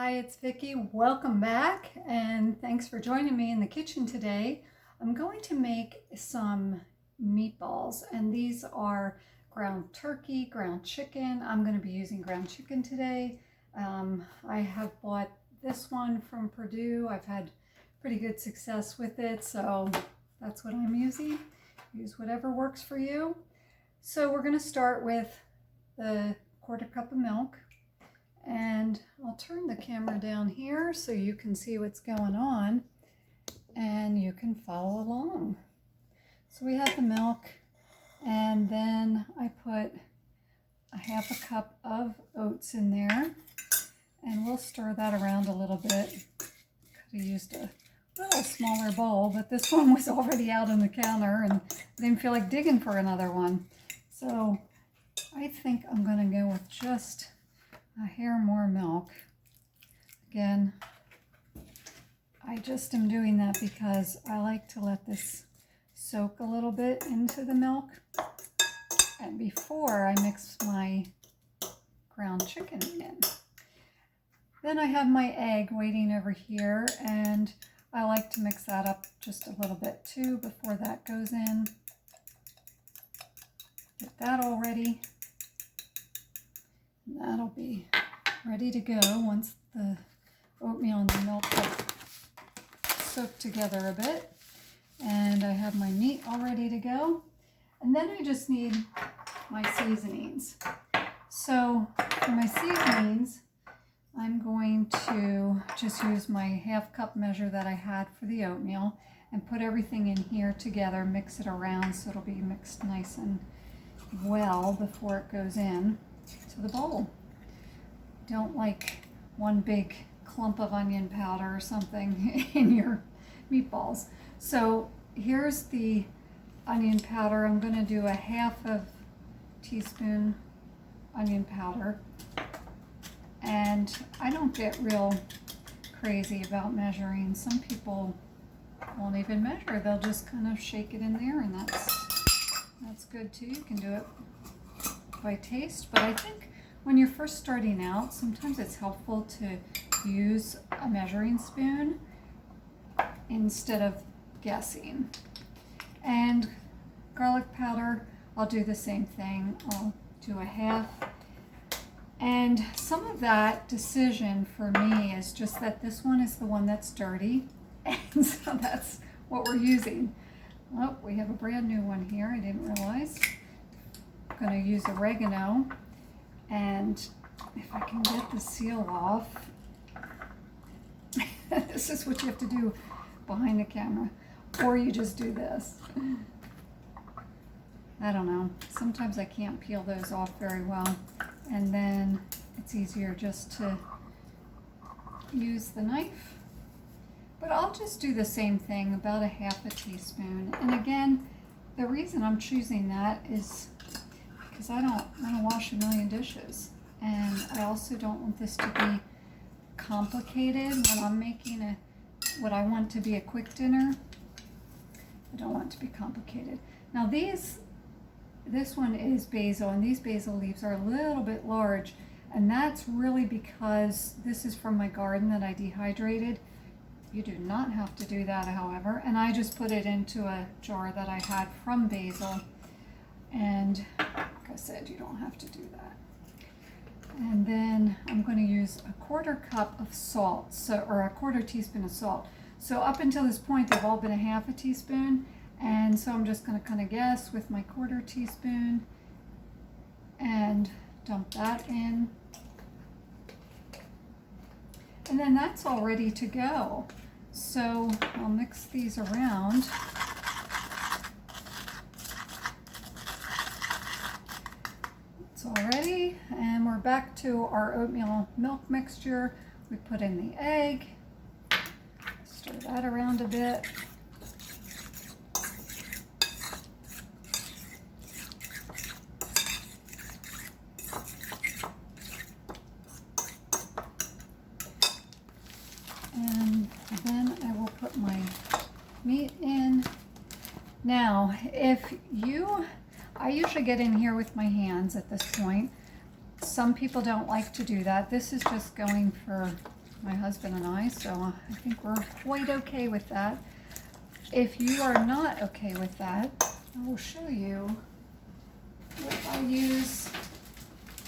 Hi, it's Vicki. Welcome back and thanks for joining me in the kitchen today. I'm going to make some meatballs and these are ground turkey, ground chicken. I'm going to be using ground chicken today. I have bought this one from Purdue. I've had pretty good success with it, so that's what I'm using. Use whatever works for you. So we're going to start with the quarter cup of milk. And I'll turn the camera down here so you can see what's going on and you can follow along. So we have the milk, and then I put a half a cup of oats in there, and we'll stir that around a little bit. Could have used a little smaller bowl, but this one was already out on the counter and I didn't feel like digging for another one. So I think I'm going to go with just a hair more milk. Again, I just am doing that because I like to let this soak a little bit into the milk and before I mix my ground chicken in. Then I have my egg waiting over here, and I like to mix that up just a little bit too before that goes in. Get that all ready. That'll be ready to go once the oatmeal and the milk have soaked together a bit. And I have my meat all ready to go. And then I just need my seasonings. So for my seasonings, I'm going to just use my half cup measure that I had for the oatmeal and put everything in here together, mix it around so it'll be mixed nice and well before it goes in to the bowl. Don't like one big clump of onion powder or something in your meatballs. So here's the onion powder. I'm going to do a half of teaspoon onion powder, and I don't get real crazy about measuring. Some people won't even measure. They'll just kind of shake it in there, and that's good too. You can do it by taste, but I think when you're first starting out, sometimes it's helpful to use a measuring spoon instead of guessing. And garlic powder, I'll do the same thing. I'll do a half. And some of that decision for me is just that this one is the one that's dirty, and so that's what we're using. Oh, we have a brand new one here, I didn't realize. I'm going to use oregano, and if I can get the seal off, this is what you have to do behind the camera, or you just do this. I don't know, sometimes I can't peel those off very well, and then it's easier just to use the knife. But I'll just do the same thing, about a half a teaspoon. And again, the reason I'm choosing that is because I don't want to wash a million dishes. And I also don't want this to be complicated when I'm making what I want to be a quick dinner. I don't want it to be complicated. Now this one is basil, and these basil leaves are a little bit large. And that's really because this is from my garden that I dehydrated. You do not have to do that, however. And I just put it into a jar that I had from basil. And like I said, you don't have to do that. And then I'm going to use a quarter cup of salt, or a quarter teaspoon of salt. So up until this point, they've all been a half a teaspoon. And so I'm just going to kind of guess with my quarter teaspoon and dump that in. And then that's all ready to go. So I'll mix these around. It's all ready, and we're back to our oatmeal milk mixture. We put in the egg, stir that around a bit. And then I will put my meat in. Now, I usually get in here with my hands at this point. Some people don't like to do that. This is just going for my husband and I, so I think we're quite okay with that. If you are not okay with that, I will show you what I use.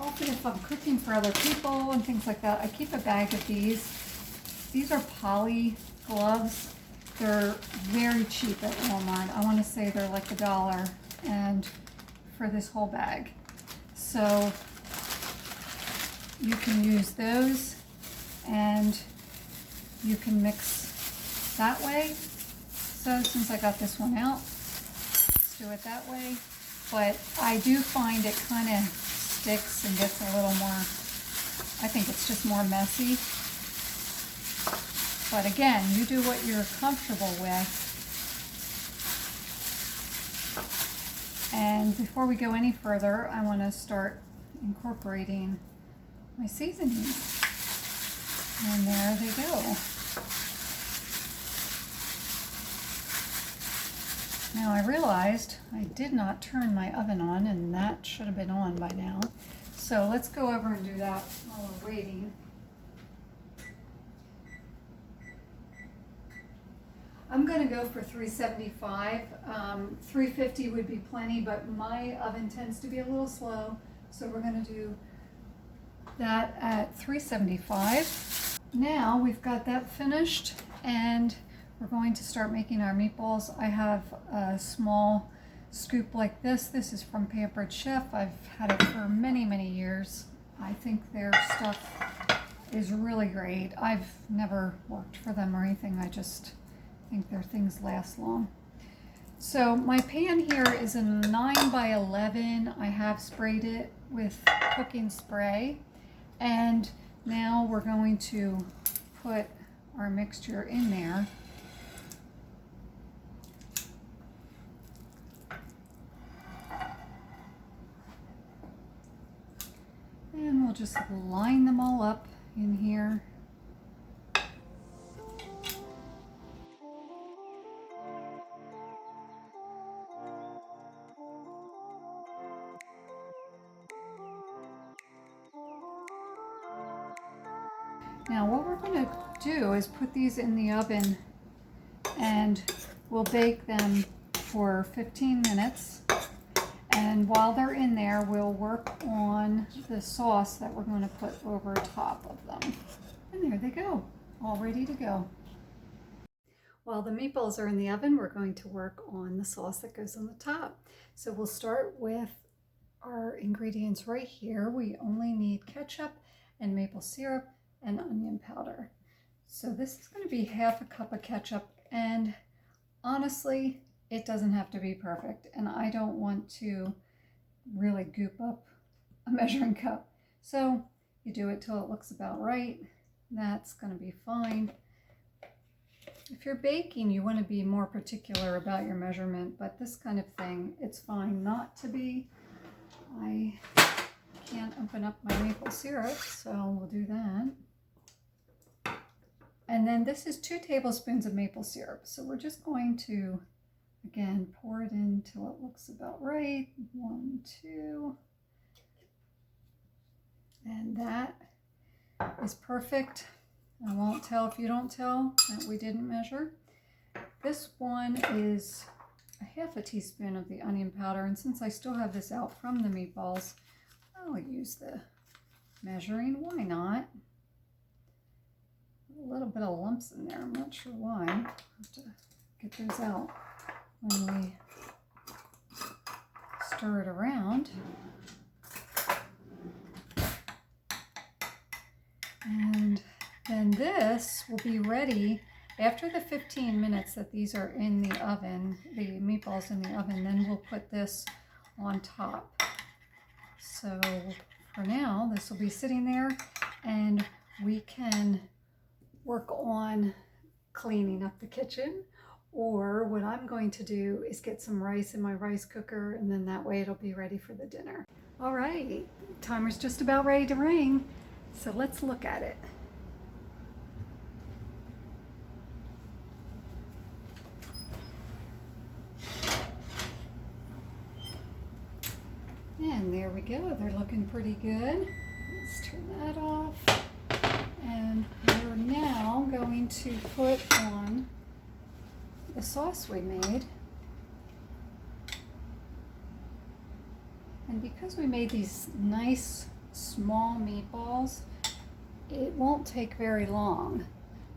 Often if I'm cooking for other people and things like that, I keep a bag of these. These are poly gloves. They're very cheap at Walmart. I want to say they're like $1 and for this whole bag. So you can use those and you can mix that way. So since I got this one out, let's do it that way. But I do find it kind of sticks and gets a little more, I think it's just more messy. But again, you do what you're comfortable with. And before we go any further, I want to start incorporating my seasonings. And there they go. Now I realized I did not turn my oven on, and that should have been on by now. So let's go over and do that while we're waiting. I'm going to go for 375. 350 would be plenty, but my oven tends to be a little slow, so we're going to do that at 375. Now we've got that finished, and we're going to start making our meatballs. I have a small scoop like this. This is from Pampered Chef. I've had it for many, many years. I think their stuff is really great. I've never worked for them or anything. I just think their things last long. So my pan here is a 9 by 11. I have sprayed it with cooking spray. And now we're going to put our mixture in there. And we'll just line them all up in here. Now what we're going to do is put these in the oven, and we'll bake them for 15 minutes. And while they're in there, we'll work on the sauce that we're going to put over top of them. And there they go, all ready to go. While the meatballs are in the oven, we're going to work on the sauce that goes on the top. So we'll start with our ingredients right here. We only need ketchup and maple syrup and onion powder. So this is going to be half a cup of ketchup, and honestly, it doesn't have to be perfect, and I don't want to really goop up a measuring cup. So you do it till it looks about right. That's going to be fine. If you're baking, you want to be more particular about your measurement, but this kind of thing, it's fine not to be. I can't open up my maple syrup, so we'll do that. And then this is 2 tablespoons of maple syrup. So we're just going to, again, pour it in till it looks about right. 1, 2. And that is perfect. I won't tell if you don't tell that we didn't measure. This one is a half a teaspoon of the onion powder. And since I still have this out from the meatballs, I'll use the measuring. Why not? A little bit of lumps in there. I'm not sure why. I'll have to get those out when we stir it around. And then this will be ready after the 15 minutes that these are in the oven, the meatballs in the oven. Then we'll put this on top. So for now, this will be sitting there, and we can work on cleaning up the kitchen, or what I'm going to do is get some rice in my rice cooker, and then that way it'll be ready for the dinner. All right, timer's just about ready to ring, so let's look at it. And there we go, they're looking pretty good. Let's turn that off. And we're going to put on the sauce we made. And because we made these nice small meatballs, it won't take very long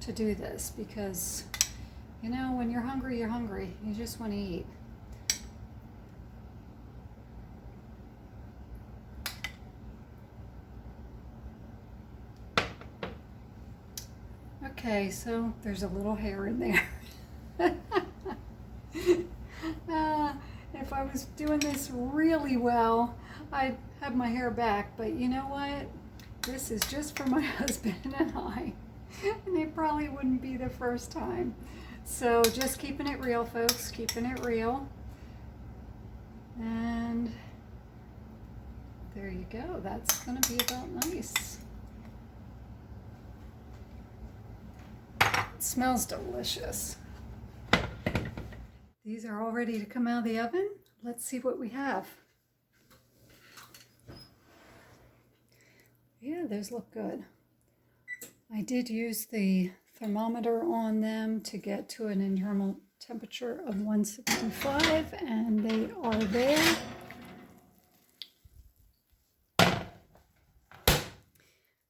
to do this because, you know, when you're hungry, you're hungry. You just want to eat. Okay, so there's a little hair in there. If I was doing this really well, I'd have my hair back, but you know what? This is just for my husband and I, and it probably wouldn't be the first time. So just keeping it real, folks, keeping it real. And there you go. That's going to be about nice. It smells delicious. These are all ready to come out of the oven. Let's see what we have. Yeah, those look good. I did use the thermometer on them to get to an internal temperature of 165, and they are there.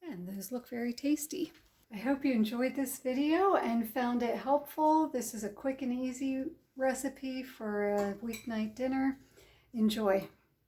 And those look very tasty. I hope you enjoyed this video and found it helpful. This is a quick and easy recipe for a weeknight dinner. Enjoy.